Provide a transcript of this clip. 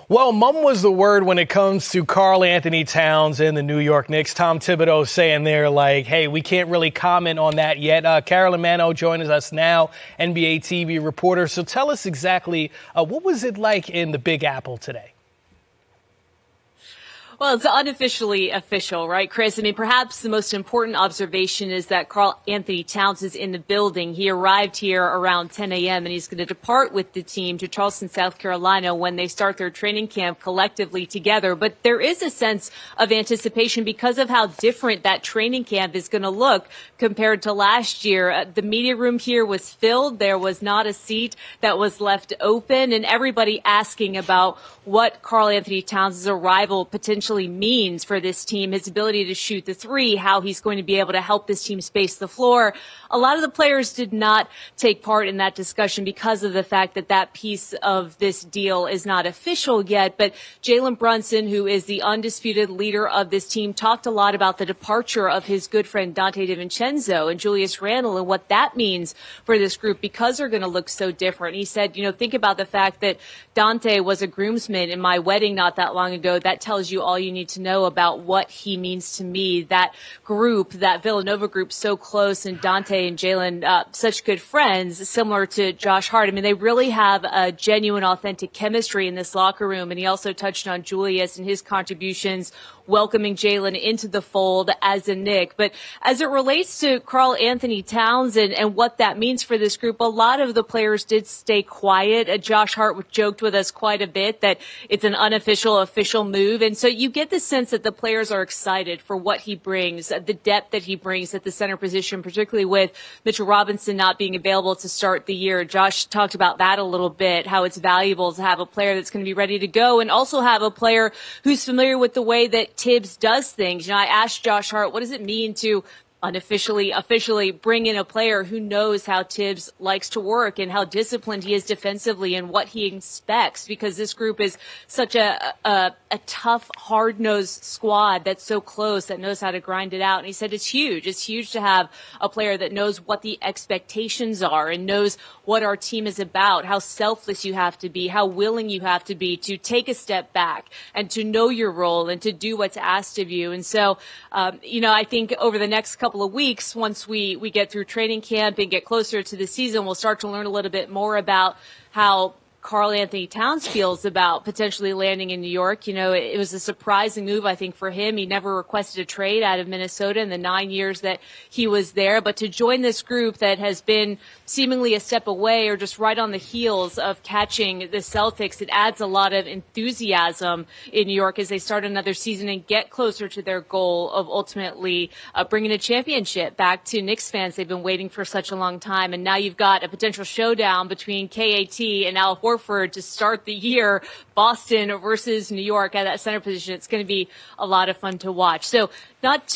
Well, mum was the word when it comes to Karl-Anthony Towns and the New York Knicks. Tom Thibodeau saying there, like, hey, we can't really comment on that yet. Carolyn Mano joins us now, NBA TV reporter. So tell us exactly, what was it like in the Big Apple today? Well, it's unofficially official, right, Chris? I mean, perhaps the most important observation is that Karl-Anthony Towns is in the building. He arrived here around 10 a.m. and he's going to depart with the team to Charleston, South Carolina when they start their training camp collectively together. But there is a sense of anticipation because of how different that training camp is going to look compared to last year. The media room here was filled. There was not a seat that was left open, and everybody asking about what Karl-Anthony Towns' arrival potentially means for this team, his ability to shoot the three, how he's going to be able to help this team space the floor. A lot of the players did not take part in that discussion because of the fact that that piece of this deal is not official yet. But Jalen Brunson, who is the undisputed leader of this team, talked a lot about the departure of his good friend Dante DiVincenzo and Julius Randle and what that means for this group because they're going to look so different. He said, think about the fact that Dante was a groomsman in my wedding not that long ago. That tells you all you need to know about what he means to me. That group, that Villanova group, so close, and Dante and Jalen, such good friends, similar to Josh Hart. I mean, they really have a genuine, authentic chemistry in this locker room. And he also touched on Julius and his contributions, welcoming Jalen into the fold as a Knick. But as it relates to Karl-Anthony Towns and what that means for this group, a lot of the players did stay quiet. Josh Hart joked with us quite a bit that it's an unofficial, official move. And so you get the sense that the players are excited for what he brings, the depth that he brings at the center position, particularly with Mitchell Robinson not being available to start the year. Josh talked about that a little bit, how it's valuable to have a player that's going to be ready to go and also have a player who's familiar with the way that Tibbs does things. I asked Josh Hart, what does it mean to officially bring in a player who knows how Tibbs likes to work and how disciplined he is defensively and what he expects, because this group is such a tough, hard-nosed squad that's so close, that knows how to grind it out. And he said it's huge. It's huge to have a player that knows what the expectations are and knows what our team is about, how selfless you have to be, how willing you have to be to take a step back and to know your role and to do what's asked of you. And so, I think over the next couple of weeks, once we get through training camp and get closer to the season, we'll start to learn a little bit more about how Karl-Anthony Towns feels about potentially landing in New York. It was a surprising move, I think, for him. He never requested a trade out of Minnesota in the 9 years that he was there. But to join this group that has been seemingly a step away or just right on the heels of catching the Celtics, it adds a lot of enthusiasm in New York as they start another season and get closer to their goal of ultimately bringing a championship back to Knicks fans. They've been waiting for such a long time. And now you've got a potential showdown between KAT and Al Horford to start the year, Boston versus New York at that center position. It's going to be a lot of fun to watch. So not too